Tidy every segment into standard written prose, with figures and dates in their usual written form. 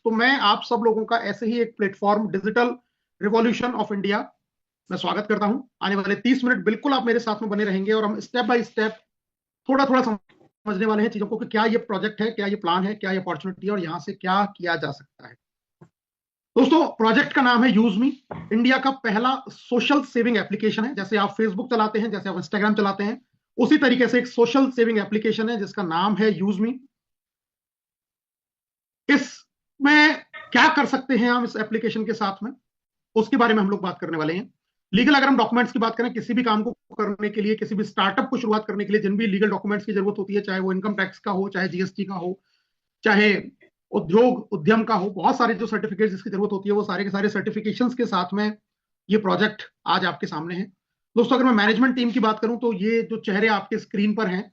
तो मैं आप सब लोगों का ऐसे ही एक platform digital revolution of India मैं स्वागत करता हूं। आने वाले 30 मिनट बिल्कुल आप मेरे साथ में बने रहेंगे और हम स्टेप बाय स्टेप थोड़ा थोड़ा समझने वाले हैं चीजों को कि क्या ये प्रोजेक्ट है, क्या ये प्लान है, क्या ये अपॉर्चुनिटी है और यहां से क्या किया जा सकता है। दोस्तों, प्रोजेक्ट का नाम है यूज मी। इंडिया का पहला सोशल सेविंग एप्लीकेशन है। जैसे आप फेसबुक चलाते हैं, जैसे आप इंस्टाग्राम चलाते हैं, उसी तरीके से एक सोशल सेविंग एप्लीकेशन है जिसका नाम है यूज मी। इसमें क्या कर सकते हैं हम इस एप्लीकेशन के साथ में, उसके बारे में हम लोग बात करने वाले हैं। लीगल अगर हम डॉक्यूमेंट्स की बात करें, किसी भी काम को करने के लिए, किसी भी स्टार्टअप को शुरुआत करने के लिए जिन भी लीगल डॉक्यूमेंट्स की जरूरत होती है, चाहे वो इनकम टैक्स का हो, चाहे जीएसटी का हो, चाहे उद्योग उद्यम का हो, बहुत सारे जो सर्टिफिकेट जिसकी जरूरत होती है वो सारे के सारे सर्टिफिकेशंस के साथ में ये प्रोजेक्ट आज आपके सामने है। दोस्तों, अगर मैं मैनेजमेंट टीम की बात करूं तो ये जो चेहरे आपके स्क्रीन पर हैं,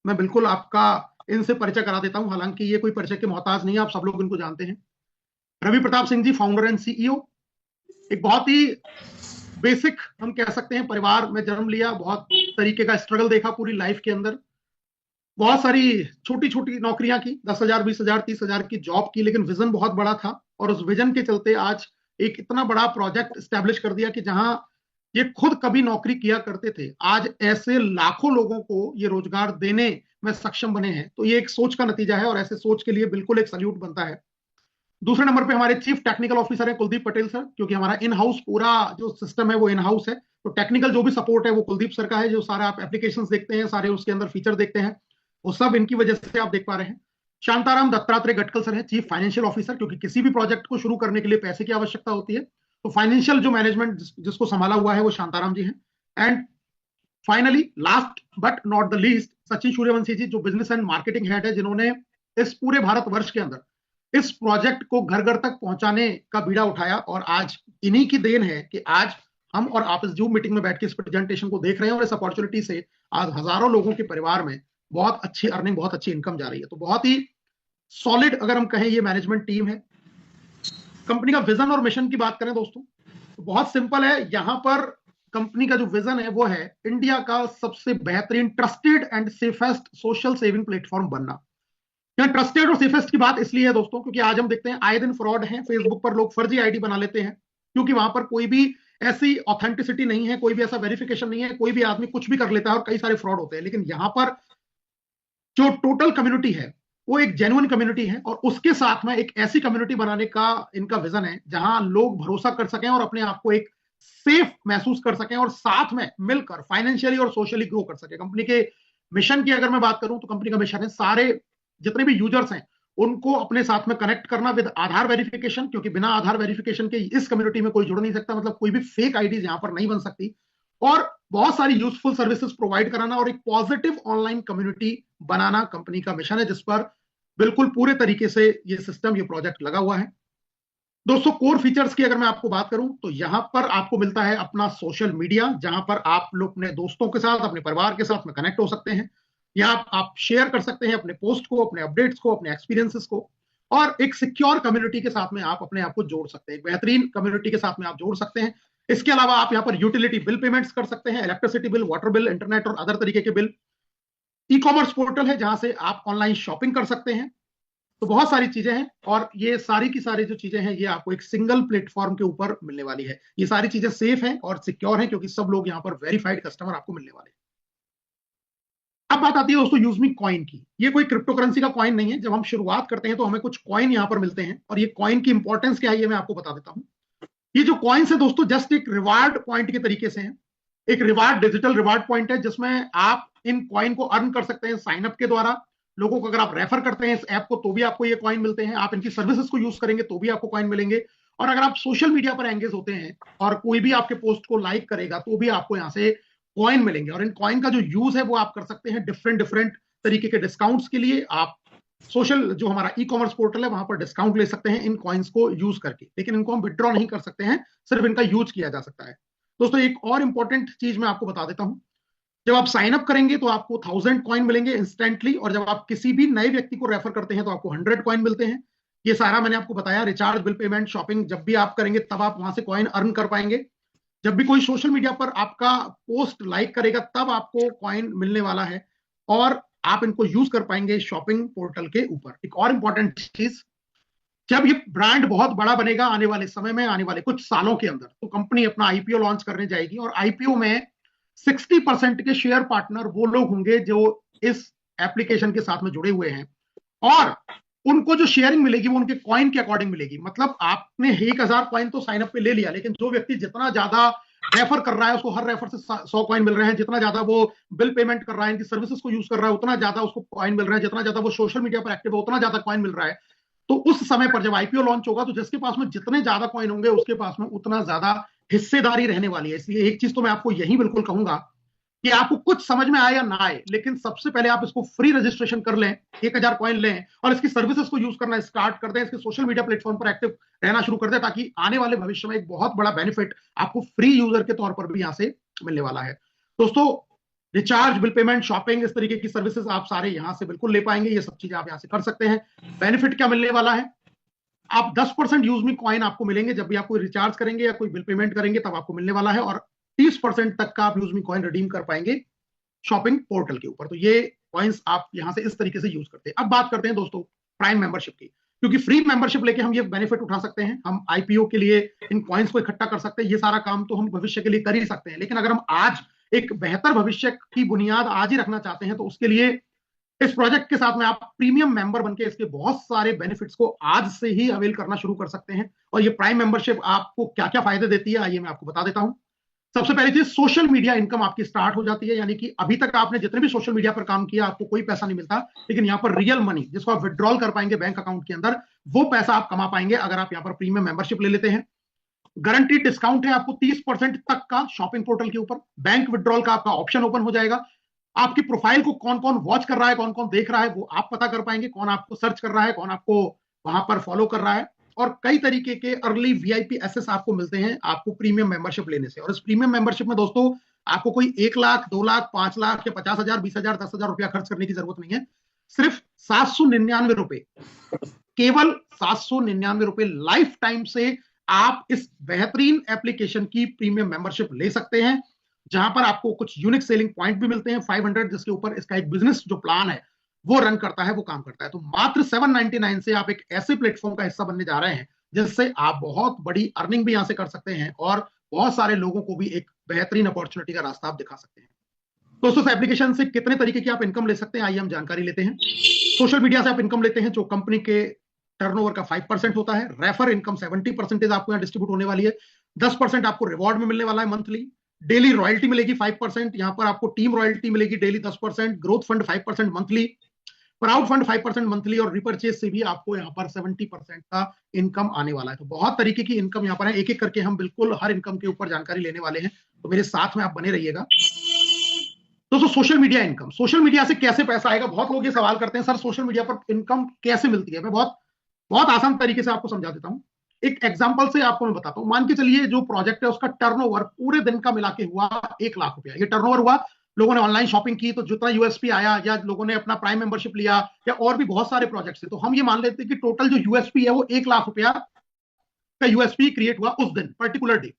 मैं बिल्कुल आपका इनसे परिचय करा देता हूं। हालांकि ये कोई परिचय के मोहताज नहीं है, आप सब लोग इनको जानते हैं। Ravi Pratap Singh ji, founder and CEO. एक बहुत ही बेसिक हम कह सकते हैं परिवार में जन्म लिया, बहुत तरीके का स्ट्रगल देखा पूरी लाइफ के अंदर, बहुत सारी छोटी छोटी नौकरियां की, 10,000 20,000 30,000 की जॉब की, लेकिन विजन बहुत बड़ा था और उस विजन के चलते आज एक इतना बड़ा प्रोजेक्ट स्टैब्लिश कर दिया कि जहां ये खुद कभी नौकरी किया करते थे, आज ऐसे लाखों लोगों को ये रोजगार देने में सक्षम बने हैं। तो ये एक सोच का नतीजा है और ऐसे सोच के लिए बिल्कुल एक सल्यूट बनता है। दूसरे नंबर पे हमारे चीफ टेक्निकल ऑफिसर है कुलदीप पटेल सर, क्योंकि हमारा इन हाउस पूरा जो सिस्टम है वो इन हाउस है, तो टेक्निकल जो भी सपोर्ट है वो कुलदीप सर का है। जो सारा आप एप्लीकेशंस देखते हैं, सारे उसके अंदर फीचर देखते हैं, वो सब इनकी वजह से आप देख पा रहे हैं। शांताराम दत्तात्रेय गटकल सर है चीफ फाइनेंशियल ऑफिसर, क्योंकि किसी भी प्रोजेक्ट को शुरू करने के लिए पैसे की आवश्यकता होती है, तो फाइनेंशियल जो मैनेजमेंट जिसको संभाला हुआ है वो शांताराम जी हैं। And finally last but not the least, Sachin Suryavanshi ji, जो बिजनेस एंड मार्केटिंग हेड है, जिन्होंने इस पूरे भारतवर्ष के अंदर इस प्रोजेक्ट को घर घर तक पहुंचाने का बीड़ा उठाया। और आज इन्हीं की देन है कि आज हम और आप इस जूम मीटिंग में बैठ के इस प्रेजेंटेशन को देख रहे हैं और इस अपॉर्चुनिटी से आज हजारों लोगों के परिवार में बहुत अच्छी अर्निंग, बहुत अच्छी इनकम जा रही है। तो बहुत ही सॉलिड अगर हम कहें ये मैनेजमेंट टीम है। कंपनी का विजन और मिशन की बात करें दोस्तों, तो बहुत सिंपल है। यहां पर कंपनी का जो विजन है वो है इंडिया का सबसे बेहतरीन trusted and safest social saving platform बनना। यहाँ ट्रस्टेड और सेफेस्ट की बात इसलिए है दोस्तों क्योंकि आज हम देखते हैं आए दिन फ्रॉड है। फेसबुक पर लोग फर्जी आईडी बना लेते हैं क्योंकि वहां पर कोई भी ऐसी ऑथेंटिसिटी नहीं है, कोई भी ऐसा वेरिफिकेशन नहीं है, कोई भी आदमी कुछ भी कर लेता है और कई सारे फ्रॉड होते हैं। लेकिन यहाँ पर जो टोटल कम्युनिटी है वो एक जेन्युइन कम्युनिटी है और उसके साथ में एक ऐसी कम्युनिटी बनाने का इनका विजन है जहां लोग भरोसा कर सकें और अपने आप को एक सेफ महसूस कर सकें और साथ में मिलकर फाइनेंशियली और सोशली ग्रो कर सके। कंपनी के मिशन की अगर मैं बात करूं तो कंपनी का मिशन है सारे जितने भी यूजर्स हैं उनको अपने साथ में कनेक्ट करना विद आधार वेरिफिकेशन, क्योंकि बिना आधार वेरिफिकेशन के इस कम्युनिटी में कोई जुड़ नहीं सकता, मतलब कोई भी फेक आईडीज यहां पर नहीं बन सकती। और बहुत सारी यूजफुल सर्विसेज प्रोवाइड कराना और एक पॉजिटिव ऑनलाइन कम्युनिटी बनाना कंपनी का मिशन है, जिस पर बिल्कुल पूरे तरीके से ये सिस्टम, ये प्रोजेक्ट लगा हुआ है। दोस्तों, कोर फीचर्स की अगर मैं आपको बात करूं तो यहां पर आपको मिलता है अपना सोशल मीडिया, जहां पर आप लोग अपने दोस्तों के साथ, अपने परिवार के साथ में कनेक्ट हो सकते हैं। यहाँ आप शेयर कर सकते हैं अपने पोस्ट को, अपने अपडेट्स को, अपने एक्सपीरियंसेस को, और एक सिक्योर कम्युनिटी के साथ में आप अपने आप को जोड़ सकते हैं, एक बेहतरीन कम्युनिटी के साथ में आप जोड़ सकते हैं। इसके अलावा आप यहाँ पर यूटिलिटी बिल पेमेंट्स कर सकते हैं, electricity bill, water bill, internet और अदर तरीके के बिल। ई कॉमर्स पोर्टल है जहां से आप ऑनलाइन शॉपिंग कर सकते हैं। तो बहुत सारी चीजें हैं और ये सारी की सारी जो चीजें हैं ये आपको एक सिंगल प्लेटफॉर्म के ऊपर मिलने वाली है। ये सारी चीजें सेफ हैं और सिक्योर हैं क्योंकि सब लोग यहाँ पर वेरीफाइड कस्टमर आपको मिलने वाले हैं। अब बात आती है दोस्तों यूजमी कॉइन की। ये कोई क्रिप्टो करेंसी का कॉइन नहीं है। जब हम शुरुआत करते हैं तो हमें कुछ कॉइन यहाँ पर मिलते हैं और ये कॉइन की इंपॉर्टेंस क्या है ये मैं आपको बता देता हूँ। ये जो कॉइन्स है दोस्तों जस्ट एक रिवार्ड पॉइंट के तरीके से है। एक रिवार्ड, डिजिटल रिवार्ड पॉइंट है जिसमें आप इन कॉइन को अर्न कर सकते हैं साइन अप के द्वारा। लोगों को अगर आप रेफर करते हैं इस ऐप को तो भी आपको ये कॉइन मिलते हैं। आप इनकी सर्विसेज को यूज करेंगे तो भी आपको कॉइन मिलेंगे। और अगर आप सोशल मीडिया पर एंगेज होते हैं और कोई भी आपके पोस्ट को लाइक करेगा तो भी आपको यहाँ से कॉइन मिलेंगे। और इन कॉइन का जो यूज है वो आप कर सकते हैं डिफरेंट डिफरेंट तरीके के डिस्काउंट्स के लिए। आप सोशल जो हमारा ई कॉमर्स पोर्टल है वहां पर डिस्काउंट ले सकते हैं इन कॉइन्स को यूज करके, लेकिन इनको हम विड्रॉ नहीं कर सकते हैं, सिर्फ इनका यूज किया जा सकता है। दोस्तों, एक और इंपॉर्टेंट चीज मैं आपको बता देता हूं। जब आप साइन अप करेंगे तो आपको 1000 कॉइन मिलेंगे इंस्टेंटली, और जब आप किसी भी नए व्यक्ति को रेफर करते हैं तो आपको 100 कॉइन मिलते हैं। ये सारा मैंने आपको बताया, रिचार्ज, बिल पेमेंट, शॉपिंग जब भी आप करेंगे तब आप वहां से कॉइन अर्न कर पाएंगे। जब भी कोई सोशल मीडिया पर आपका पोस्ट लाइक करेगा तब आपको कॉइन मिलने वाला है और आप इनको यूज कर पाएंगे शॉपिंग पोर्टल के ऊपर। एक और इंपॉर्टेंट चीज, जब ये ब्रांड बहुत बड़ा बनेगा आने वाले समय में, आने वाले कुछ सालों के अंदर, तो कंपनी अपना आईपीओ लॉन्च करने जाएगी और आईपीओ में 60% के शेयर पार्टनर वो लोग होंगे जो इस एप्लीकेशन के साथ में जुड़े हुए हैं, और उनको जो शेयरिंग मिलेगी वो उनके कॉइन के अकॉर्डिंग मिलेगी। मतलब आपने 1000 कॉइन तो साइन अप पे ले लिया, लेकिन जो व्यक्ति जितना ज्यादा रेफर कर रहा है उसको हर रेफर से 100 कॉइन मिल रहे हैं, जितना ज्यादा वो बिल पेमेंट कर रहा है, इनकी सर्विसेज को यूज कर रहा है, उतना ज्यादा उसको कॉइन मिल रहा है, जितना ज्यादा वो सोशल मीडिया पर एक्टिव है उतना ज्यादा कॉइन मिल रहा है। तो उस समय पर जब आईपीओ लॉन्च होगा तो जिसके पास में जितने ज्यादा कॉइन होंगे उसके पास में उतना ज्यादा हिस्सेदारी रहने वाली है। इसलिए एक चीज तो मैं आपको यही बिल्कुल कहूंगा कि आपको कुछ समझ में आए या ना आए, लेकिन सबसे पहले आप इसको फ्री रजिस्ट्रेशन कर लें, 1000 कॉइन लें और इसकी सर्विसेज को यूज करना स्टार्ट कर दें, इसके सोशल मीडिया प्लेटफॉर्म पर एक्टिव रहना शुरू कर दें, ताकि आने वाले भविष्य में एक बहुत बड़ा बेनिफिट आपको फ्री यूजर के तौर पर भी यहां से मिलने वाला है। दोस्तों, रिचार्ज, बिल पेमेंट, शॉपिंग, इस तरीके की सर्विसेज आप सारे यहां से बिल्कुल ले पाएंगे। ये सब चीजें आप यहां से कर सकते हैं। बेनिफिट क्या मिलने वाला है? आप 10% यूज मी कॉइन आपको मिलेंगे जब भी आप कोई रिचार्ज करेंगे या कोई बिल पेमेंट करेंगे, तब आपको मिलने वाला है, और 30% तक का आप यूज मी कॉइन रिडीम कर पाएंगे शॉपिंग पोर्टल के ऊपर। तो ये कॉइन्स आप यहां से इस तरीके से यूज करते हैं। अब बात करते हैं दोस्तों प्राइम मेंबरशिप की, क्योंकि फ्री मेंबरशिप लेके हम ये बेनिफिट उठा सकते हैं, हम आईपीओ के लिए इन कॉइन्स को इकट्ठा कर सकते हैं, ये सारा काम तो हम भविष्य के लिए कर ही सकते हैं। लेकिन अगर हम आज एक बेहतर भविष्य की बुनियाद आज ही रखना चाहते हैं तो उसके लिए इस प्रोजेक्ट के साथ में आप प्रीमियम मेंबर बनके इसके बहुत सारे बेनिफिट्स को आज से ही अवेल करना शुरू कर सकते हैं। और ये प्राइम मेंबरशिप आपको क्या क्या फायदे देती है, आइए मैं आपको बता देता हूं। सबसे पहली चीज, सोशल मीडिया इनकम आपकी स्टार्ट हो जाती है। यानी कि अभी तक आपने जितने भी सोशल मीडिया पर काम किया आपको कोई पैसा नहीं मिलता, लेकिन यहाँ पर रियल मनी जिसको आप विड्रॉल कर पाएंगे बैंक अकाउंट के अंदर, वो पैसा आप कमा पाएंगे अगर आप यहाँ पर प्रीमियम मेंबरशिप ले लेते हैं। गारंटीड डिस्काउंट है आपको 30% तक का शॉपिंग पोर्टल के ऊपर। बैंक विड्रॉल का आपका ऑप्शन ओपन हो जाएगा। आपकी प्रोफाइल को कौन कौन वॉच कर रहा है, कौन कौन देख रहा है, वो आप पता कर पाएंगे। कौन आपको सर्च कर रहा है, कौन आपको वहां पर फॉलो कर रहा है। और कई तरीके के अर्ली वीआईपी एसेस आपको मिलते हैं आपको प्रीमियम मेंबरशिप लेने से। और इस प्रीमियम मेंबरशिप में दोस्तों आपको कोई 1 लाख, 2 लाख, 5 लाख या 50,000, 20,000, 10,000 रुपया खर्च करने की जरूरत नहीं है। सिर्फ 799 रुपए, केवल 799 रुपए लाइफ टाइम से आप इस बेहतरीन एप्लीकेशन की प्रीमियम मेंबरशिप ले सकते हैं, जहां पर आपको कुछ यूनिक सेलिंग पॉइंट भी मिलते हैं 500, जिसके ऊपर इसका एक बिजनेस जो प्लान है वो रन करता है, वो काम करता है। तो मात्र 799 से आप एक ऐसे प्लेटफॉर्म का हिस्सा बनने जा रहे हैं जिससे आप बहुत बड़ी अर्निंग भी यहां से कर सकते हैं और बहुत सारे लोगों को भी एक बेहतरीन अपॉर्चुनिटी का रास्ता आप दिखा सकते हैं। दोस्तों, इस एप्लीकेशन से कितने तरीके की आप इनकम ले सकते हैं, आइए हम जानकारी लेते हैं। सोशल मीडिया से आप इनकम लेते हैं जो कंपनी के टर्नओवर का 5% होता है। रेफर इनकम 70% आपको यहाँ डिस्ट्रीब्यूट होने वाली है। 10% आपको रिवॉर्ड में मिलने वाला है मंथली। डेली रॉयल्टी मिलेगी 5%, यहां पर आपको टीम रॉयल्टी मिलेगी daily 10%, growth fund 5% monthly, proud fund 5% monthly, और रिपर्चेज से भी आपको यहाँ पर 70% का इनकम आने वाला है। तो बहुत तरीके की इनकम यहाँ पर है, एक एक करके हम बिल्कुल हर इनकम के ऊपर जानकारी लेने वाले हैं, तो मेरे साथ में आप बने रहिएगा। दोस्तों, social media income, social media से कैसे पैसा आएगा? बहुत लोग ये सवाल करते हैं, सर सोशल मीडिया पर इनकम कैसे मिलती है? मैं बहुत बहुत आसान तरीके से आपको समझा देता हूं। एक एग्जांपल से आपको मैं बताता हूं। मान के चलिए जो प्रोजेक्ट है उसका टर्नओवर पूरे दिन का मिला के हुआ 1 लाख रुपया। ये टर्नओवर हुआ, लोगों ने ऑनलाइन शॉपिंग की तो जितना यूएसपी आया, या लोगों ने अपना प्राइम मेंबरशिप लिया, या और भी बहुत सारे प्रोजेक्ट्स थे, तो हम ये मान लेते हैं कि टोटल जो यूएसपी है वो 1 लाख रुपया का यूएसपी क्रिएट हुआ उस दिन, पर्टिकुलर डे।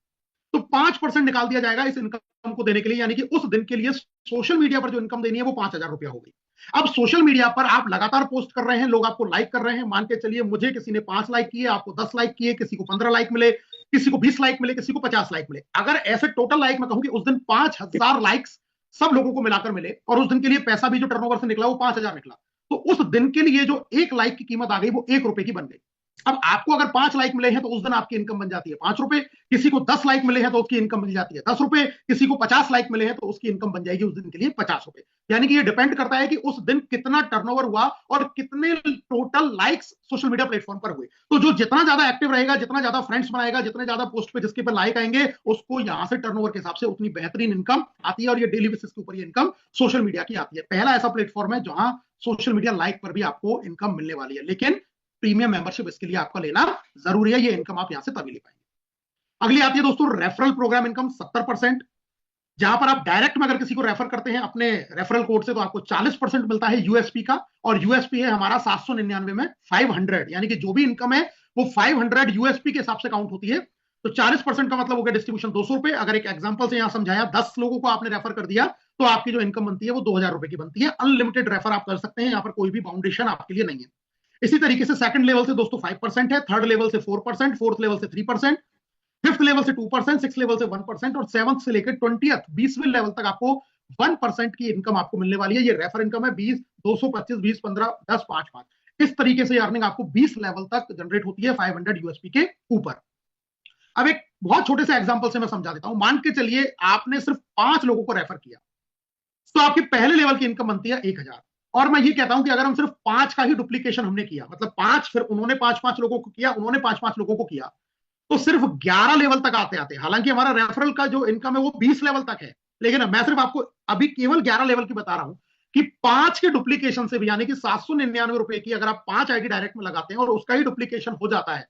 तो 5% निकाल दिया जाएगा इस इनकम को देने के लिए, यानी कि उस दिन के लिए सोशल मीडिया पर जो इनकम देनी है वो 5,000 रुपया हो गई। अब सोशल मीडिया पर आप लगातार पोस्ट कर रहे हैं, लोग आपको लाइक कर रहे हैं। मान के चलिए मुझे किसी ने 5 लाइक किए, आपको 10 लाइक किए, किसी को 15 लाइक मिले, किसी को 20 लाइक मिले, किसी को 50 लाइक मिले। अगर ऐसे टोटल लाइक मैं कहूं कि उस दिन 5,000 लाइक्स सब लोगों को मिलाकर मिले, और उस दिन के लिए पैसा भी जो टर्नओवर से निकला वो 5,000 निकला, तो उस दिन के लिए जो 1 लाइक की कीमत आ गई वो 1 रुपए की बन गई। अब आपको अगर 5 लाइक मिले हैं तो उस दिन आपकी इनकम बन जाती है 5 रुपए, किसी को 10 लाइक मिले हैं तो उसकी इनकम बन जाती है 10 रुपए, किसी को 50 लाइक मिले हैं तो उसकी इनकम बन जाएगी उस दिन के लिए 50 रुपए। यानी कि ये डिपेंड करता है कि उस दिन कितना टर्नओवर हुआ और कितने total likes social media platform पर हुए। तो जो जितना ज्यादा एक्टिव रहेगा, जितना ज्यादा फ्रेंड्स बनाएगा, जितने ज्यादा पोस्ट पे जिसके पर लाइक आएंगे, उसको यहां से टर्नओवर के हिसाब से उतनी बेहतरीन इनकम आती है। और ये डेली बेसिस के ऊपर ये इनकम सोशल मीडिया की आती है। पहला ऐसा प्लेटफॉर्म है जहां सोशल मीडिया लाइक पर भी आपको इनकम मिलने वाली है, लेकिन प्रीमियम मेंबरशिप इसके लिए आपका लेना जरूरी है। ये इनकम आप यहां से तभी ले पाएंगे। अगली आती है दोस्तों रेफरल प्रोग्राम इनकम 70%, जहां पर आप डायरेक्ट में अगर किसी को रेफर करते हैं अपने रेफरल कोड से तो आपको 40% मिलता है यूएसपी का। और यूएसपी है हमारा 799 में 500, यानी कि जो भी इनकम है वो 500 यूएसपी के हिसाब से काउंट होती है। तो 40% का मतलब हो गया डिस्ट्रीब्यूशन 200 रुपए। अगर एक एग्जांपल से यहां समझाया, 10 लोगों को आपने रेफर कर दिया तो आपकी जो इनकम बनती है वो 2,000 रुपए की बनती है। अनलिमिटेड रेफर आप कर सकते हैं, यहां पर कोई भी बाउंडेशन आपके लिए नहीं है। इसी तरीके से सेकंड लेवल से दोस्तों 5% है, थर्ड लेवल से 4%, फोर्थ लेवल से 3%, फिफ्थ लेवल से 2%, सिक्स लेवल से 1% और सेवंथ से लेकर 20वीं लेवल तक आपको 1% की इनकम आपको मिलने वाली है। ये रेफर इनकम है, 20, 225, 20, 15, 10, 5, इस तरीके से अर्निंग आपको 20 लेवल तक जनरेट होती है 500 यूएसपी के ऊपर। अब एक बहुत छोटे से एग्जांपल से मैं समझा देता हूं। मान के चलिए आपने सिर्फ 5 लोगों को रेफर किया, तो आपकी पहले लेवल की इनकम बनती है 1000। और मैं ये कहता हूं कि अगर हम सिर्फ 5 का ही डुप्लीकेशन हमने किया, मतलब 5, फिर उन्होंने 5-5 लोगों को किया, उन्होंने 5-5 लोगों को किया, तो सिर्फ 11 लेवल तक आते आते, हालांकि हमारा रेफरल का जो इनकम है वो 20 लेवल तक है, लेकिन मैं सिर्फ आपको अभी केवल 11 लेवल की बता रहा हूं कि 5 के डुप्लीकेशन से भी, यानी कि 799 रुपए की अगर आप 5 आईडी डायरेक्ट में लगाते हैं और उसका ही डुप्लीकेशन हो जाता है,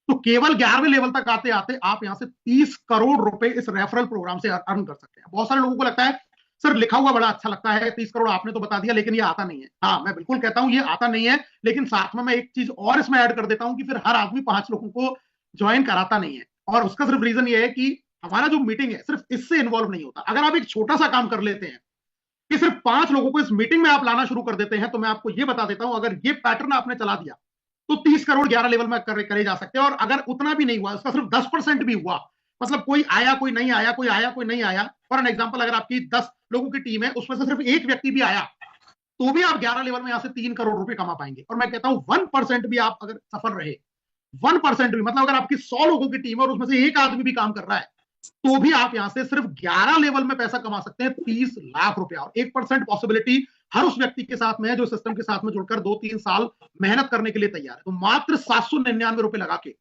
तो केवल 11वें लेवल तक आते आते आप यहां से 30 करोड़ रुपए इस रेफरल प्रोग्राम से अर्न कर सकते हैं। बहुत सारे लोगों को लगता है सर लिखा हुआ बड़ा अच्छा लगता है, 30 करोड़ आपने तो बता दिया, लेकिन ये आता नहीं है। हाँ, मैं बिल्कुल कहता हूं ये आता नहीं है, लेकिन साथ में मैं एक चीज और इसमें ऐड कर देता हूं कि फिर हर आदमी 5 लोगों को ज्वाइन कराता नहीं है, और उसका सिर्फ रीजन ये है कि हमारा जो मीटिंग है सिर्फ इससे इन्वॉल्व नहीं होता। अगर आप एक छोटा सा काम कर लेते हैं कि सिर्फ 5 लोगों को इस मीटिंग में आप लाना शुरू कर देते हैं, तो मैं आपको ये बता देता हूं, अगर ये पैटर्न आपने चला दिया तो 30 करोड़ 11 लेवल में करे जा सकते हैं। और अगर उतना भी नहीं हुआ, उसका सिर्फ 10% भी हुआ, मतलब कोई आया कोई नहीं आया, कोई आया कोई नहीं आया, फॉर एन एग्जांपल अगर आपकी 10 लोगों की टीम है, उसमें से सिर्फ एक व्यक्ति भी आया, तो भी आप 11 लेवल में यहां से 3 करोड़ रुपए कमा पाएंगे। और मैं कहता हूं 1% भी आप अगर सफल रहे, 1% भी, मतलब अगर आपकी 100 लोगों की टीम है और उसमें से एक आदमी भी काम कर रहा है, तो भी आप यहां से सिर्फ 11 लेवल में पैसा कमा सकते हैं, 30 लाख रुपया। और 1% पॉसिबिलिटी हर उस व्यक्ति के साथ में है जो सिस्टम के साथ में जुड़कर 2-3 साल मेहनत करने के लिए तैयार है। तो मात्र 799 रुपए लगा के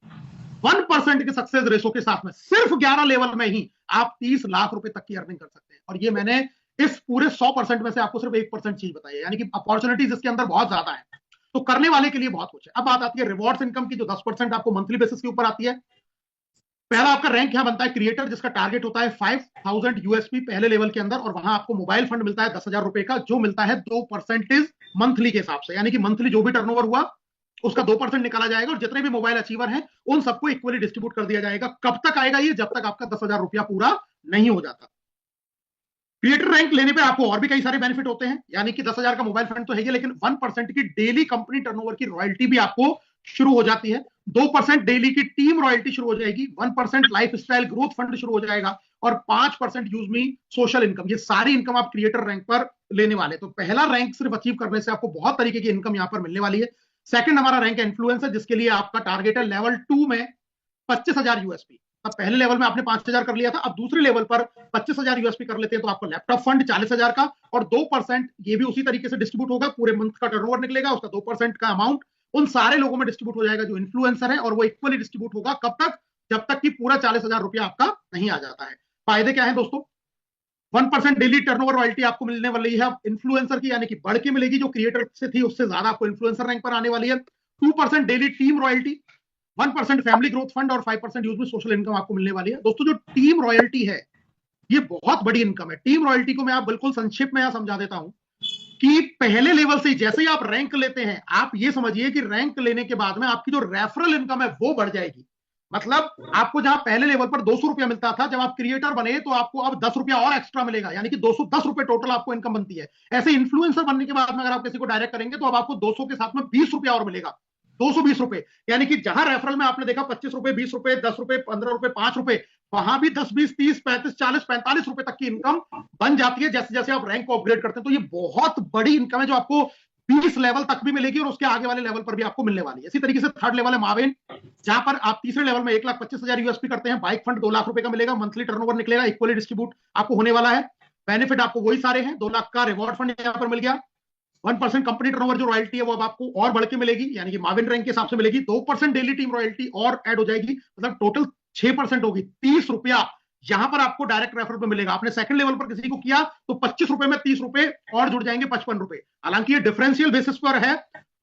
1% के सक्सेस रेशो के साथ में सिर्फ 11 लेवल में ही आप 30 लाख रुपए तक की अर्निंग कर सकते हैं। और ये मैंने इस पूरे 100% में से आपको सिर्फ 1% चीज बताई है, यानी कि अपॉर्चुनिटीज इसके अंदर बहुत ज्यादा है, तो करने वाले के लिए बहुत कुछ है। अब बात आती है रिवॉर्ड्स इनकम की, जो 10% आपको मंथली बेसिस के ऊपर आती है। पहला आपका रैंक यहां बनता है क्रिएटर, जिसका टारगेट होता है 5000 यूएसपी पहले लेवल के अंदर, और वहां आपको मोबाइल फंड मिलता है 10,000 रुपए का, जो मिलता है 2% मंथली के हिसाब से, यानी कि मंथली जो भी टर्नओवर हुआ उसका 2% निकाला जाएगा और जितने भी मोबाइल अचीवर हैं उन सबको इक्वली डिस्ट्रीब्यूट कर दिया जाएगा। कब तक आएगा ये? जब तक आपका 10,000 रुपया पूरा नहीं हो जाता। क्रिएटर रैंक लेने पे आपको और भी कई सारे बेनिफिट होते हैं, यानी कि 10,000 का मोबाइल फंड तो है, लेकिन 1% की डेली कंपनी टर्नओवर की रॉयल्टी भी आपको शुरू हो जाती है, 2% डेली की टीम रॉयल्टी शुरू हो जाएगी, 1% लाइफ स्टाइल ग्रोथ फंड शुरू हो जाएगा, और 5% यूज मी सोशल इनकम। ये सारी इनकम आप क्रिएटर रैंक पर लेने वाले। तो पहला रैंक सिर्फ अचीव करने से आपको बहुत तरीके की इनकम यहां पर मिलने वाली है। सेकंड हमारा रैंक है इन्फ्लुएंसर, जिसके लिए आपका टारगेट है लेवल 2 में 25,000 यूएसपी। अब पहले लेवल में आपने 5,000 कर लिया था, अब दूसरे लेवल पर 25,000 यूएसपी कर लेते हैं, तो आपको लैपटॉप फंड 40,000 का, और 2% ये भी उसी तरीके से डिस्ट्रीब्यूट होगा, पूरे मंथ का टर्नओवर निकलेगा, उसका 2% का अमाउंट उन सारे लोगों में डिस्ट्रीब्यूट हो जाएगा जो इन्फ्लुएंसर है, और वो इक्वली डिस्ट्रीब्यूट होगा कब तक? जब तक कि पूरा 40,000 रुपया आपका नहीं आ जाता है। फायदे क्या है दोस्तों? 1% डेली टर्नओवर रॉयल्टी आपको मिलने वाली है इन्फ्लुएंसर की, यानी कि बढ़ के मिलेगी, जो क्रिएटर से थी उससे ज्यादा आपको इन्फ्लुएंसर रैंक पर आने वाली है। 2% daily team royalty, 1% family growth fund, और 5% यूज में सोशल इनकम आपको मिलने वाली है। दोस्तों, जो टीम रॉयल्टी है ये बहुत बड़ी इनकम है। टीम रॉयल्टी को मैं आप बिल्कुल संक्षिप्त में यहां समझा देता हूं कि पहले लेवल से जैसे ही आप रैंक लेते हैं, आप ये समझिए कि रैंक लेने के बाद में आपकी जो रेफरल इनकम है वो बढ़ जाएगी। मतलब आपको जहां पहले लेवल पर 200 रुपया मिलता था, जब आप क्रिएटर बने तो आपको अब 10 रुपया और एक्स्ट्रा मिलेगा, यानी कि 210 रुपए टोटल आपको इनकम बनती है। ऐसे इन्फ्लुएंसर बनने के बाद में अगर आप किसी को डायरेक्ट करेंगे तो अब आपको 200 के साथ में 20 रुपया और मिलेगा, 220 रुपए, यानी कि जहां रेफरल में आपने देखा 25 रुपए, 20 रुपए, 10 रुपए, 15 रुपए, 5 रुपए, वहां भी 10, 20, 30, 35, 40, 45 रुपए तक की इनकम बन जाती है जैसे जैसे आप रैंक को अपग्रेड करते हैं। तो ये बहुत बड़ी इनकम है जो आपको 20 लेवल तक भी मिलेगी और उसके आगे वाले लेवल पर भी आपको मिलने वाली है। इसी तरीके से थर्ड लेवल है माविन, जहां पर आप तीसरे लेवल में 1,25,000 यूएसपी करते हैं, बाइक फंड 2 लाख रुपए का मिलेगा, मंथली टर्नओवर निकलेगा, इक्वली डिस्ट्रीब्यूट आपको होने वाला है। बेनिफिट आपको वही सारे हैं, 2 लाख का रिवॉर्ड फंड यहां पर मिल गया, 1% कंपनी टर्नओवर जो रॉयल्टी है वो अब आपको और बढ़ के मिलेगी, यानी कि माविन रैंक के हिसाब से मिलेगी, 2% डेली टीम रॉयल्टी और ऐड हो जाएगी, मतलब टोटल 6% होगी, 30 रुपया यहां पर आपको डायरेक्ट रेफर पे मिलेगा। आपने सेकंड लेवल पर किसी को किया तो 25 रुपए में 30 रुपए और जुड़ जाएंगे, 55 रुपए। हालांकि ये डिफरेंशियल बेसिस पर है,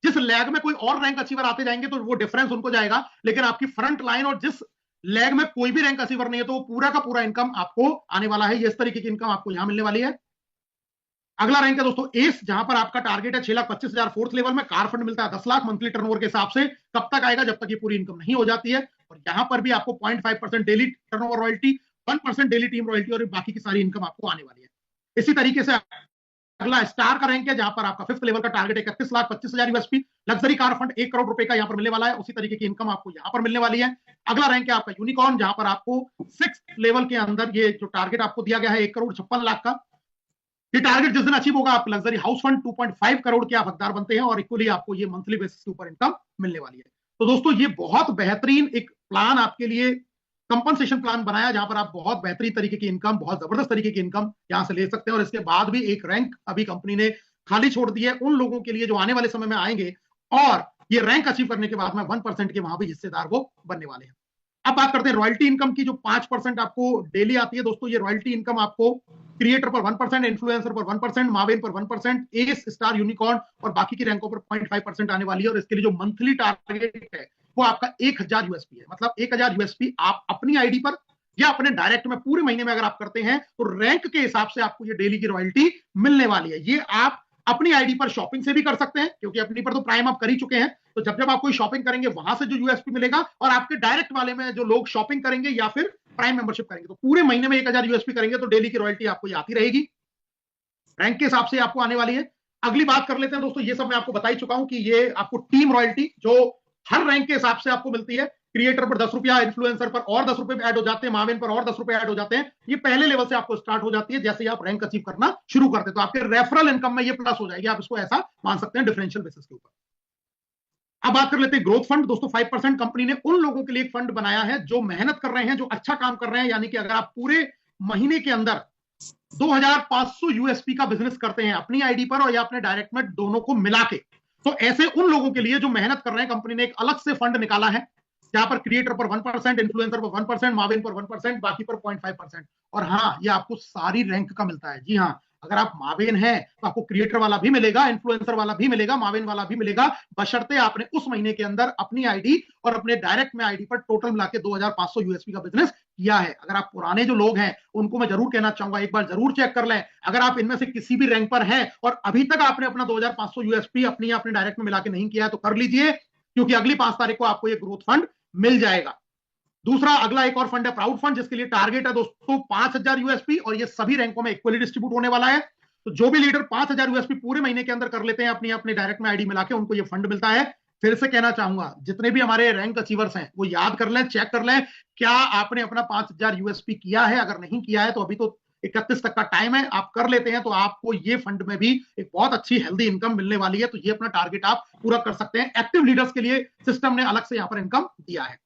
जिस लैग में कोई और रैंक अचीवर आते जाएंगे तो वो डिफरेंस उनको जाएगा, लेकिन आपकी फ्रंट लाइन और जिस लैग में कोई भी रैंक अचीवर नहीं है तो वो पूरा का पूरा इनकम आपको आने वाला है। ये इस तरीके की इनकम आपको यहां मिलने वाली है। अगला रैंक है दोस्तों एस, जहां पर आपका टारगेट है 6,25,000, फोर्थ लेवल में कार फंड मिलता है 10 लाख मंथली टर्नओवर के हिसाब से। कब तक आएगा? जब तक ये पूरी इनकम नहीं हो जाती है। और यहां पर भी आपको 0.5% daily turnover royalty, 1% daily team royalty और बाकी की सारी इनकम आपको आने वाली है। इसी तरीके से अगला स्टार का रैंक है, जहां पर आपका 5th लेवल का target 31,25,000 USP, luxury car fund 1 crore रुपए का यहां पर मिलने वाला है। उसी तरीके की इनकम आपको यहां पर मिलने वाली है। अगला रैंक है आपका यूनिकॉर्न, जहां पर आपको 6th लेवल के अंदर ये जो टारगेट आपको दिया गया है 1,56,00,000 का, ये टारगेट जिस दिन अचीव होगा आप लग्जरी हाउस फंड 2.5 करोड़ के आप हकदार बनते हैं, और इक्वली आपको ये मंथली बेसिस के ऊपर इनकम मिलने वाली है। तो दोस्तों ये बहुत बेहतरीन एक प्लान आपके लिए कंपनसेशन प्लान बनाया, जहां पर आप बहुत बेहतरीन तरीके की इनकम, बहुत जबरदस्त तरीके की इनकम यहां से ले सकते हैं। और इसके बाद भी एक रैंक अभी कंपनी ने खाली छोड़ दी है उन लोगों के लिए जो आने वाले समय में आएंगे और ये रैंक अचीव करने के बाद में 1% के वहां भी हिस्सेदार वो बनने वाले हैं। अब बात करते हैं रॉयल्टी इनकम की, जो 5% आपको डेली आती है। दोस्तों ये रॉयल्टी इनकम आपको क्रिएटर पर 1%, इन्फ्लुएंसर पर 1%, मावेन पर 1%, एस, स्टार, यूनिकॉर्न और बाकी की रैंकों पर 0.5% आने वाली है। और इसके लिए जो मंथली टारगेट है वो आपका 1,000 यूएसपी है। मतलब 1,000 यूएसपी आप अपनी आईडी पर या अपने डायरेक्ट में पूरे महीने में अगर आप करते हैं तो रैंक के हिसाब से आपको ये डेली की रॉयल्टी मिलने वाली है। ये आप अपनी आईडी पर शॉपिंग से भी कर सकते हैं, क्योंकि अपनी पर तो प्राइम आप कर ही चुके हैं। तो जब जब आप कोई शॉपिंग करेंगे वहां से जो यूएसपी मिलेगा, और आपके डायरेक्ट वाले में जो लोग शॉपिंग करेंगे या फिर प्राइम मेंबरशिप करेंगे, तो पूरे महीने में 1,000 यूएसपी करेंगे तो डेली की रॉयल्टी आपको ये आती रहेगी, रैंक के हिसाब से आपको आने वाली है। अगली बात कर लेते हैं दोस्तों, ये सब मैं आपको बता ही चुका हूं कि ये आपको टीम रॉयल्टी जो हर रैंक के हिसाब से आपको मिलती है। क्रिएटर पर 10 रुपया, इन्फ्लुएंसर पर और 10 रुपए ऐड हो जाते हैं, मावेन पर और 10 रुपए ऐड हो जाते हैं। ये पहले लेवल से आपको स्टार्ट हो जाती है जैसे ही आप रैंक अचीव करना शुरू करते हैं। तो आपके रेफरल इनकम में ये प्लस हो जाएगी, आप इसको ऐसा मान सकते हैं डिफरेंशियल बेसिस के ऊपर। अब बात कर लेते हैं ग्रोथ फंड। दोस्तों 5% कंपनी ने उन लोगों के लिए एक फंड बनाया है जो मेहनत कर रहे हैं, जो अच्छा काम कर रहे हैं। यानी कि अगर आप पूरे महीने के अंदर 2,500 यूएसपी का बिजनेस करते हैं अपनी आईडी पर और या अपने डायरेक्ट में दोनों को मिला के, तो ऐसे उन लोगों के लिए जो मेहनत कर रहे हैं कंपनी ने एक अलग से फंड निकाला है, जहां पर क्रिएटर पर 1%, इन्फ्लुएंसर पर 1%, माविन पर 1%, बाकी पर 0.5%। और हाँ, ये आपको सारी रैंक का मिलता है। जी हाँ, अगर आप मावेन हैं तो आपको क्रिएटर वाला भी मिलेगा, इन्फ्लुएंसर वाला भी मिलेगा, मावेन वाला भी मिलेगा, बशर्ते आपने उस महीने के अंदर अपनी आईडी और अपने डायरेक्ट में आईडी पर टोटल मिला के 2,500 यूएसपी का बिजनेस किया है। अगर आप पुराने जो लोग हैं उनको मैं जरूर कहना चाहूंगा, एक बार जरूर चेक कर लें। अगर आप इनमें से किसी भी रैंक पर हैं और अभी तक आपने अपना 2,500 यूएसपी अपनी अपने डायरेक्ट में मिला के नहीं किया है तो कर लीजिए, क्योंकि अगली 5 तारीख को आपको ये ग्रोथ फंड मिल जाएगा। दूसरा अगला एक और फंड है प्राउड फंड, जिसके लिए टारगेट है दोस्तों 5,000 यूएसपी और ये सभी रैंकों में इक्वली डिस्ट्रीब्यूट होने वाला है। तो जो भी लीडर 5,000 यूएसपी पूरे महीने के अंदर कर लेते हैं अपनी अपने डायरेक्ट में आईडी मिला के, उनको ये फंड मिलता है। फिर से कहना चाहूंगा, जितने भी हमारे रैंक अचीवर्स हैं वो याद कर लें, चेक कर लें, क्या आपने अपना 5,000 यूएसपी किया है। अगर नहीं किया है तो अभी तो 31 तक का टाइम है, आप कर लेते हैं तो आपको ये फंड में भी एक बहुत अच्छी हेल्दी इनकम मिलने वाली है। तो ये अपना टारगेट आप पूरा कर सकते हैं। एक्टिव लीडर्स के लिए सिस्टम ने अलग से यहां पर इनकम दिया है।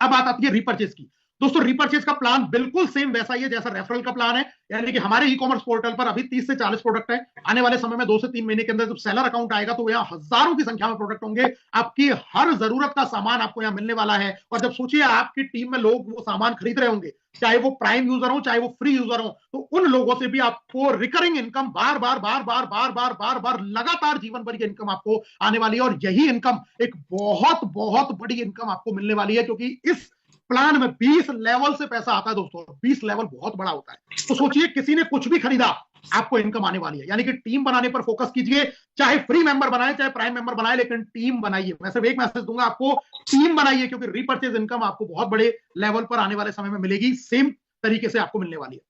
अब बात आती है रीपर्चेज की। दोस्तों रीपर्चेज का प्लान बिल्कुल सेम वैसा ही है जैसा रेफरल का प्लान है। यानी कि हमारे ई कॉमर्स पोर्टल पर अभी 30 से 40 प्रोडक्ट है। आने वाले समय में 2 से 3 महीने के अंदर जब सेलर अकाउंट आएगा तो यहाँ हजारों की संख्या में प्रोडक्ट होंगे। आपकी हर जरूरत का सामान आपको यहाँ मिलने वाला है। और जब सोचिए आपकी टीम में लोग वो सामान खरीद रहे होंगे, चाहे वो प्राइम यूजर हो चाहे वो फ्री यूजर हो, तो उन लोगों से भी आपको रिकरिंग इनकम बार बार बार बार बार बार बार बार लगातार जीवन भर की इनकम आपको आने वाली है। और यही इनकम एक बहुत बहुत बड़ी इनकम आपको मिलने वाली है, क्योंकि इस प्लान में 20 लेवल से पैसा आता है दोस्तों। 20 लेवल बहुत बड़ा होता है। तो सोचिए किसी ने कुछ भी खरीदा, आपको इनकम आने वाली है। यानी कि टीम बनाने पर फोकस कीजिए, चाहे फ्री मेंबर बनाए चाहे प्राइम मेंबर बनाए, लेकिन टीम बनाइए। मैं सिर्फ एक मैसेज दूंगा आपको, टीम बनाइए, क्योंकि रीपर्चेज इनकम आपको बहुत बड़े लेवल पर आने वाले समय में मिलेगी, सेम तरीके से आपको मिलने वाली है।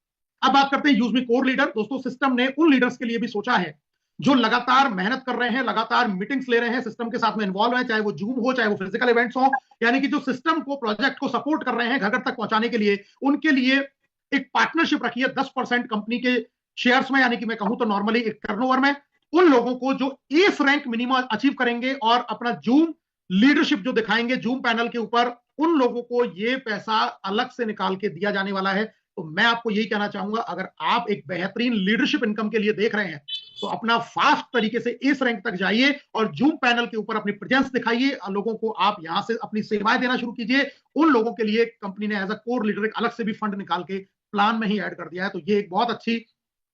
अब बात करते हैं यूज मी कोर लीडर। दोस्तों सिस्टम ने उन लीडर्स के लिए भी सोचा है जो लगातार मेहनत कर रहे हैं, लगातार मीटिंग्स ले रहे हैं, सिस्टम के साथ में इन्वॉल्व है, चाहे वो जूम हो चाहे वो फिजिकल इवेंट्स हो। यानी कि जो सिस्टम को, प्रोजेक्ट को सपोर्ट कर रहे हैं घर घर तक पहुंचाने के लिए, उनके लिए एक पार्टनरशिप रखी है 10% कंपनी के शेयर्स में। यानी कि मैं कहूं तो नॉर्मली एक टर्नओवर में उन लोगों को जो एस रैंक मिनिमम अचीव करेंगे और अपना जूम लीडरशिप जो दिखाएंगे जूम पैनल के ऊपर, उन लोगों को ये पैसा अलग से निकाल के दिया जाने वाला है। तो मैं आपको यही कहना चाहूंगा, अगर आप एक बेहतरीन लीडरशिप इनकम के लिए देख रहे हैं तो अपना फास्ट तरीके से इस रैंक तक जाइए और जूम पैनल के ऊपर अपनी प्रेजेंस दिखाइए। लोगों को आप यहां से अपनी सेवाएं देना शुरू कीजिए। उन लोगों के लिए कंपनी ने एज अ कोर लीडर एक अलग से भी फंड निकाल के प्लान में ही ऐड कर दिया है। तो ये एक बहुत अच्छी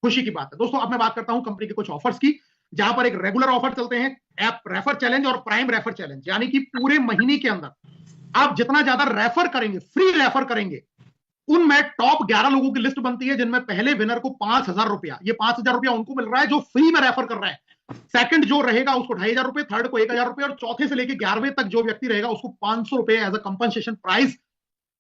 खुशी की बात है। दोस्तों अब मैं बात करता हूं कंपनी के कुछ ऑफर्स की, जहां पर एक रेगुलर ऑफर चलते हैं, ऐप रेफर चैलेंज और प्राइम रेफर चैलेंज। यानी कि पूरे महीने के अंदर आप जितना ज्यादा रेफर करेंगे, फ्री रेफर करेंगे, उनमें टॉप 11 लोगों की लिस्ट बनती है, जिनमें पहले विनर को 5,000 रुपया, ये 5,000 रुपया उनको मिल रहा है जो फ्री में रेफर कर रहे हैं। सेकंड जो रहेगा उसको 2,500 रुपए, थर्ड को 1,000 रुपए और चौथे से लेकर 11वें तक जो व्यक्ति रहेगा उसको 500 रुपए as a compensation price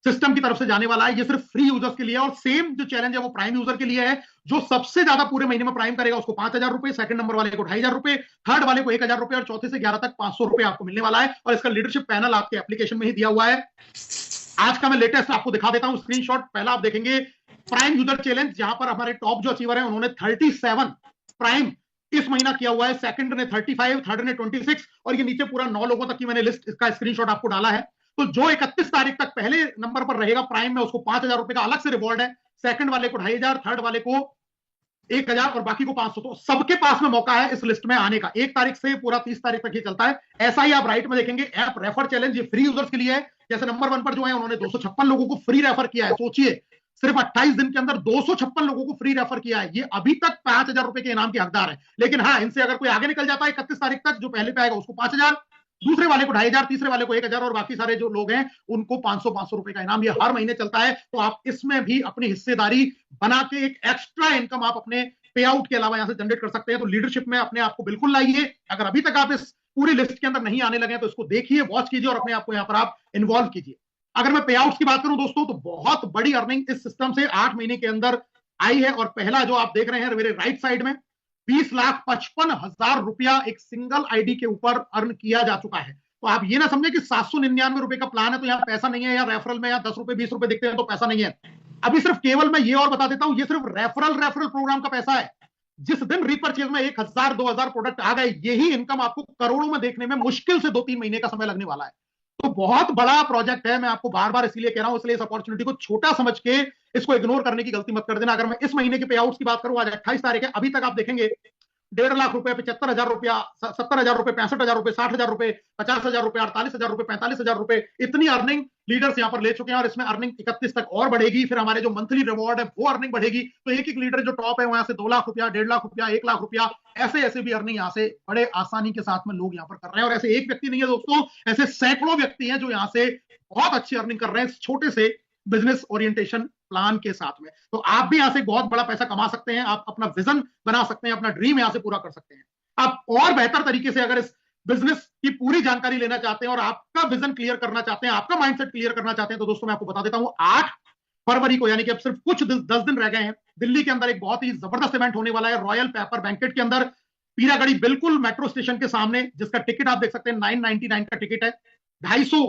system की तरफ से जाने वाला है। ये सिर्फ फ्री यूजर्स के लिए है, और सेम जो चैलेंज है वो प्राइम यूजर के लिए है। जो सबसे ज्यादा पूरे महीने में प्राइम करेगा उसको 5,000 रुपए, सेकंड नंबर वाले को 2,500 रुपए, थर्ड वाले को 1,000 रुपए, और चौथे से 11 तक 500 रुपए आपको मिलने वाला है। और इसका लीडरशिप पैनल आपके एप्लीकेशन में ही दिया हुआ है। आज का मैं लेटेस्ट आपको दिखा देता हूं स्क्रीनशॉट। पहला आप देखेंगे प्राइम यूजर चैलेंज, जहां पर हमारे टॉप जो अचीवर है उन्होंने 37 प्राइम इस महीना किया हुआ है, सेकंड ने 35, थर्ड ने 26, और ये नीचे पूरा 9 लोगों तक की मैंने लिस्ट का स्क्रीनशॉट आपको डाला है। तो जो 31 तारीख तक पहले नंबर पर रहेगा प्राइम में, उसको 5,000 रुपए का अलग से रिवॉर्ड है, सेकंड वाले को 2,500, थर्ड वाले को 1,000 और बाकी को 500। तो सबके पास में मौका है इस लिस्ट में आने का। 1 तारीख से पूरा 30 तारीख तक ये चलता है। ऐसा ही आप राइट में देखेंगे ऐप रेफर चैलेंज, ये फ्री यूजर्स के लिए है। जैसे नंबर 1 पर जो है उन्होंने 256 लोगों को फ्री रेफर किया है। सोचिए, सिर्फ 28 दिन के अंदर 256 लोगों को फ्री रेफर किया है। ये अभी तक 5,000 रुपए के इनाम के हकदार है। लेकिन हाँ, इनसे अगर कोई आगे निकल जाता है 31 तारीख तक, जो पहले पे आएगा उसको 5,000, दूसरे वाले को 2,500, तीसरे वाले को 1,000, और बाकी सारे जो लोग हैं उनको 500 रुपए का इनाम। ये हर महीने चलता है। तो आप इसमें भी अपनी हिस्सेदारी बना के एक एक्स्ट्रा इनकम आप अपने पे आउट के अलावा यहां से जनरेट कर सकते हैं। तो लीडरशिप में अपने आप को बिल्कुल लाइए। अगर अभी तक आप इस पूरी लिस्ट के अंदर नहीं आने लगे तो इसको देखिए, वॉच कीजिए, और अपने आप को यहां पर आप इन्वॉल्व कीजिए। अगर मैं पे आउट्स की बात करूं दोस्तों, तो बहुत बड़ी अर्निंग इस सिस्टम से 8 महीने के अंदर आई है। और पहला जो आप देख रहे हैं मेरे राइट साइड में, 20,55,000 रुपया एक सिंगल आईडी के ऊपर अर्न किया जा चुका है। तो आप ये ना समझे कि 799 रुपए का प्लान है तो यहाँ पैसा नहीं है, या रेफरल में या 10 रुपए 20 रुपए दिखते हैं तो पैसा नहीं है। अभी सिर्फ केवल मैं ये और बता देता हूं, ये सिर्फ रेफरल प्रोग्राम का पैसा है। जिस दिन रीपरचेज में 1,000 2,000 प्रोडक्ट आ गए, यही इनकम आपको करोड़ों में देखने में मुश्किल से 2-3 महीने का समय लगने वाला है। तो बहुत बड़ा प्रोजेक्ट है। मैं आपको बार बार इसीलिए कह रहा हूं, इसलिए इस अपॉर्चुनिटी को छोटा समझ के इसको इग्नोर करने की गलती मत कर देना। अगर मैं इस महीने के पे आउट्स की बात करूं, आज 28 तारीख है, अभी तक आप देखेंगे 1.5 लाख रुपए, 75,000 रुपया, 70,000 रुपए, 65,000 रुपए, 60,000 रुपए, 50,000 रुपए, 48,000 रुपए, 45,000 रुपए, इतनी अर्निंग लीडर्स यहां पर ले चुके हैं। और इसमें अर्निंग 31 तक और बढ़ेगी। फिर हमारे जो मंथली रिवॉर्ड है वो अर्निंग बढ़ेगी। तो एक एक लीडर जो टॉप है वहां से 2 लाख रुपया, 1.5 लाख रुपया, 1 लाख रुपया, ऐसे ऐसे भी अर्निंग यहां से बड़े आसानी के साथ में लोग यहां पर कर रहे हैं। और ऐसे एक व्यक्ति नहीं है दोस्तों, ऐसे सैकड़ों व्यक्ति हैं जो यहां से बहुत अच्छी अर्निंग कर रहे हैं इस छोटे से बिजनेस ओरिएंटेशन प्लान के साथ में। तो आप भी यहां से बहुत बड़ा पैसा कमा सकते हैं। आप अपना विजन बना सकते हैं, अपना ड्रीम यहां से पूरा कर सकते हैं। आप और बेहतर तरीके से अगर इस बिजनेस की पूरी जानकारी लेना चाहते हैं और आपका विजन क्लियर करना चाहते हैं, आपका माइंडसेट क्लियर करना चाहते हैं, तो दोस्तों मैं आपको बता देता हूं, 8 फरवरी को, यानी कि अब सिर्फ कुछ 10 दिन रह गए हैं, दिल्ली के अंदर एक बहुत ही जबरदस्त इवेंट होने वाला है रॉयल पेपर बैंकेट के अंदर, पीरागढ़ी बिल्कुल मेट्रो स्टेशन के सामने, जिसका टिकट आप देख सकते हैं 999 का टिकट है। 250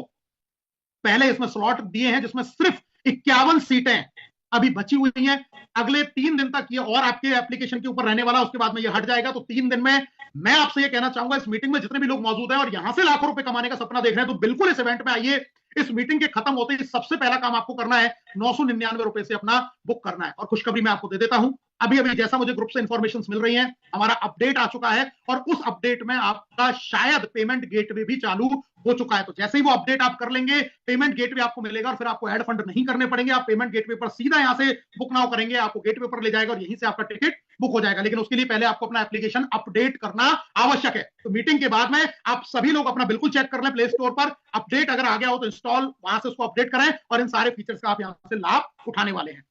पहले इसमें स्लॉट दिए हैं, जिसमें सिर्फ 51 सीटें अभी बची हुई हैं। अगले 3 दिन तक ये और आपके एप्लीकेशन के ऊपर रहने वाला, उसके बाद में ये हट जाएगा। तो 3 दिन में मैं आपसे ये कहना चाहूंगा, इस मीटिंग में जितने भी लोग मौजूद हैं और यहां से लाखों रुपए कमाने का सपना देख रहे हैं, तो बिल्कुल इस इवेंट में आइए। इस मीटिंग के खत्म होते ही सबसे पहला काम आपको करना है 999 रुपए से अपना बुक करना है। और खुशखबरी मैं आपको दे देता हूं, अभी अभी जैसा मुझे ग्रुप से इंफॉर्मेशन मिल रही है, हमारा अपडेट आ चुका है और उस अपडेट में आपका शायद पेमेंट गेटवे भी चालू हो चुका है। तो जैसे ही वो अपडेट आप कर लेंगे, पेमेंट गेटवे आपको मिलेगा और फिर आपको ऐड फंड नहीं करने पड़ेंगे। आप पेमेंट गेटवे पर सीधा यहां से बुक नाउ करेंगे, आपको गेटवे पर ले जाएगा और यहीं से आपका टिकट बुक हो जाएगा। लेकिन उसके लिए पहले आपको अपना एप्लीकेशन अपडेट करना आवश्यक है। तो मीटिंग के बाद में आप सभी लोग अपना बिल्कुल चेक कर लें प्ले स्टोर पर, अपडेट अगर आ गया हो तो इंस्टॉल वहां से उसको अपडेट करें और इन सारे फीचर्स का आप यहां से लाभ उठाने वाले हैं।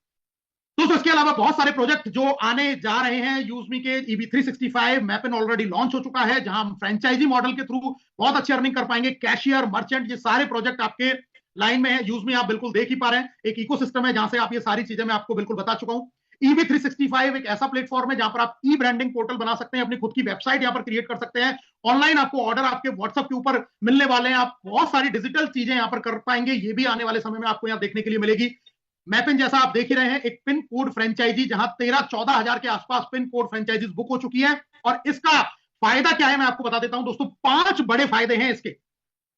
दोस्तों इसके अलावा बहुत सारे प्रोजेक्ट जो आने जा रहे हैं, यूजमी के EV365 मैपिन ऑलरेडी लॉन्च हो चुका है, जहां हम फ्रेंचाइजी मॉडल के थ्रू बहुत अच्छी अर्निंग कर पाएंगे। कैशियर, मर्चेंट, ये सारे प्रोजेक्ट आपके लाइन में है। यूजमी आप बिल्कुल देख ही पा रहे हैं, एक इकोसिस्टम है जहां से आप ये सारी चीजें मैं आपको बिल्कुल बता चुका हूं। EV365 एक ऐसा प्लेटफॉर्म है जहां पर आप ई ब्रांडिंग पोर्टल बना सकते हैं, अपनी खुद की वेबसाइट यहां पर क्रिएट कर सकते हैं। ऑनलाइन आपको ऑर्डर आपके व्हाट्सएप के ऊपर मिलने वाले हैं, आप बहुत सारी डिजिटल चीजें यहां पर कर पाएंगे। ये भी आने वाले समय में आपको यहां देखने के लिए मिलेगी। मैपिन जैसा आप देख ही रहे हैं, एक पिन कोड फ्रेंचाइजी, जहां 13-14 हजार के आसपास पिन कोड फ्रेंचाइजीज बुक हो चुकी है। और इसका फायदा क्या है मैं आपको बता देता हूं दोस्तों, 5 बड़े फायदे हैं इसके।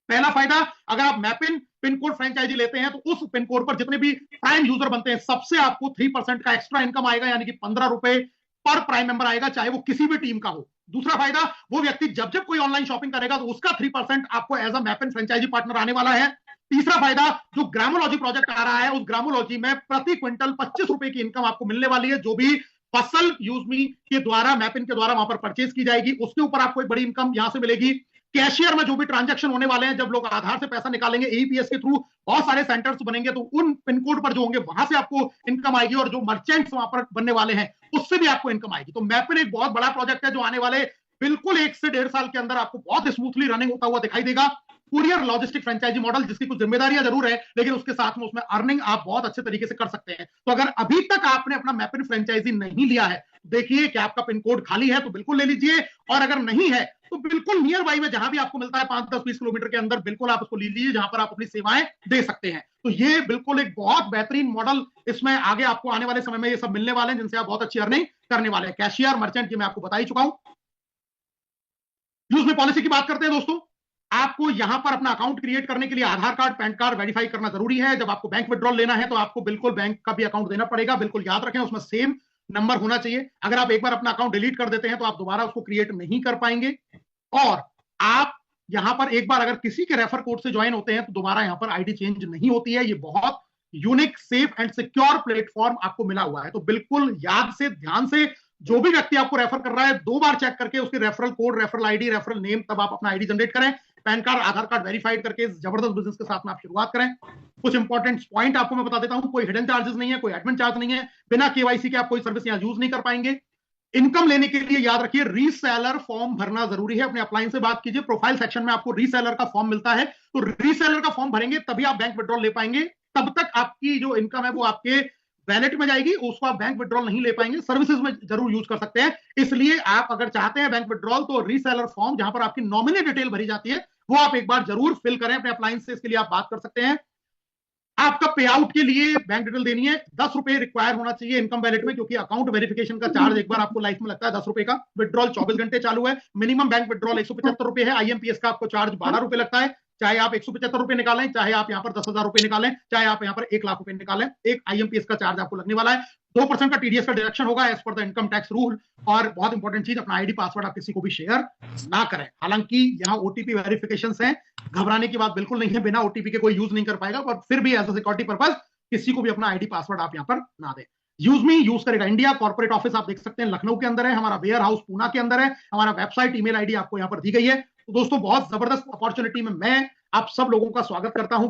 पहला फायदा, अगर आप मैपिन पिन कोड फ्रेंचाइजी लेते हैं तो उस पिन कोड पर जितने भी प्राइम यूजर बनते हैं, सबसे आपको 3% का एक्स्ट्रा इनकम आएगा, यानी कि 15 रुपए पर प्राइम मेंबर आएगा, चाहे वो किसी भी टीम का हो। दूसरा फायदा, वो व्यक्ति जब जब कोई ऑनलाइन शॉपिंग करेगा तो उसका 3% आपको एज अ मैपिन फ्रेंचाइजी पार्टनर आने वाला है। तीसरा फायदा, जो ग्रामोलॉजी प्रोजेक्ट आ रहा है, उस ग्रामोलॉजी में प्रति क्विंटल 25 रुपए की इनकम आपको मिलने वाली है। जो भी फसल यूजमी के द्वारा, मैपिन के द्वारा वहां पर परचेज की जाएगी, उसके ऊपर आपको एक बड़ी इनकम यहां से मिलेगी। कैशियर में जो भी ट्रांजैक्शन होने वाले हैं, जब लोग आधार से पैसा निकालेंगे, एईपीएस के थ्रू बहुत सारे सेंटर्स बनेंगे, तो उन पिन कोड पर जो होंगे वहां से आपको इनकम आएगी। और जो मर्चेंट्स वहां पर बनने वाले हैं, उससे भी आपको इनकम आएगी। तो मैपिन एक बहुत बड़ा प्रोजेक्ट है जो आने वाले बिल्कुल 1 से 1.5 साल के अंदर आपको बहुत स्मूथली रनिंग होता हुआ दिखाई देगा। कुरियर लॉजिस्टिक फ्रेंचाइजी मॉडल, जिसकी कुछ जिम्मेदारियां जरूर है, लेकिन उसके साथ में उसमें अर्निंग आप बहुत अच्छे तरीके से कर सकते हैं। तो अगर अभी तक आपने अपना मैपिन फ्रेंचाइजी नहीं लिया है, देखिए कि आपका पिन कोड खाली है तो बिल्कुल ले लीजिए, और अगर नहीं है तो बिल्कुल नियर बाई में जहां भी आपको मिलता है 5-10-20 किलोमीटर के अंदर, बिल्कुल आप उसको ले लीजिए, जहां पर आप अपनी सेवाएं दे सकते हैं। तो ये बिल्कुल एक बहुत बेहतरीन मॉडल, इसमें आगे आपको आने वाले समय में ये सब मिलने वाले हैं, जिनसे आप बहुत अच्छी अर्निंग करने वाले हैं। कैशियर, मर्चेंट, ये मैं आपको बता ही चुका हूं। यूज में पॉलिसी की बात करते हैं दोस्तों। आपको यहां पर अपना अकाउंट क्रिएट करने के लिए आधार कार्ड, पैन कार्ड वेरीफाई करना जरूरी है। जब आपको बैंक विड्रॉल लेना है तो आपको बिल्कुल बैंक का भी अकाउंट देना पड़ेगा, बिल्कुल याद रखें, उसमें सेम नंबर होना चाहिए। अगर आप एक बार अपना अकाउंट डिलीट कर देते हैं तो आप दोबारा उसको क्रिएट नहीं कर पाएंगे। और आप यहां पर एक बार अगर किसी के रेफर कोड से ज्वाइन होते हैं तो दोबारा यहां पर आईडी चेंज नहीं होती है। ये बहुत unique, safe and secure platform आपको मिला हुआ है। तो बिल्कुल याद से, ध्यान से, जो भी व्यक्ति आपको रेफर कर रहा है 2 बार चेक करके उसके referral code, referral ID, referral name, तब आप अपना आईडी जनरेट करें। पैन कार्ड, आधार कार्ड वेरीफाइड करके इस जबरदस्त बिजनेस के साथ में आप शुरुआत करें। कुछ इंपॉर्टेंट पॉइंट आपको मैं बता देता हूं। कोई हिडन चार्जेस नहीं है, कोई एडमिन चार्ज नहीं है, बिना केवाईसी के आप कोई सर्विस यहां यूज नहीं कर पाएंगे। इनकम लेने के लिए याद रखिए रीसेलर फॉर्म भरना जरूरी है। अपने अपलाइन से बात कीजिए, प्रोफाइल सेक्शन में आपको रीसेलर का फॉर्म मिलता है, तो रीसेलर का फॉर्म भरेंगे तभी आप बैंक विड्रॉल ले पाएंगे। तब तक आपकी जो इनकम है वो आपके वैलेट में जाएगी, उसको आप बैंक विड्रॉल नहीं ले पाएंगे। सर्विसेज में जरूर यूज कर सकते हैं। इसलिए आप अगर चाहते हैं बैंक विड्रॉल, तो रीसेलर फॉर्म, जहां पर आपकी नॉमिनी डिटेल भरी जाती है, वो आप एक बार जरूर फिल करें अपने अपलाइन से। इसके लिए आप बात कर सकते हैं। आपका पे आउट के लिए बैंक डिटेल देनी है, 10 रुपए रिक्वायर होना चाहिए इनकम वैलेट में, क्योंकि अकाउंट वेरिफिकेशन का चार्ज एक बार आपको लाइफ में लगता है 10 रुपए का। विड्रॉल 24 घंटे चालू है। मिनिमम बैंक विड्रॉल 175 रुपए है। आईएमपीएस का आपको चार्ज 12 रुपए लगता है। चाहे आप 175 रुपए निकालें, चाहे आप यहां पर 10,000 रुपए निकालें, चाहे आप यहां पर 1 लाख रुपए निकालें, एक आईएमपीएस का चार्ज आपको लगने वाला है। 2% का टीडीएस का डिडक्शन होगा as per the income tax rule. और बहुत इंपॉर्टेंट चीज, अपना आईडी पासवर्ड आप किसी को भी शेयर ना करें। हालांकि यहाँ ओटीपी वेरिफिकेशन है, घबराने की बात बिल्कुल नहीं है। बिना ओटीपी के कोई यूज नहीं कर पाएगा, पर फिर भी एज अ सिक्योरिटी पर्पज किसी को भी अपना आईडी पासवर्ड आप यहां पर ना दें। यूज मी यूज करेगा इंडिया। कॉर्पोरेट ऑफिस आप देख सकते हैं लखनऊ के अंदर है, हमारा वेयर हाउस पूना के अंदर है, हमारा वेबसाइट, ईमेल आईडी आपको यहां पर दी गई है। तो दोस्तों, बहुत जबरदस्त अपॉर्चुनिटी में मैं आप सब लोगों का स्वागत करता हूं।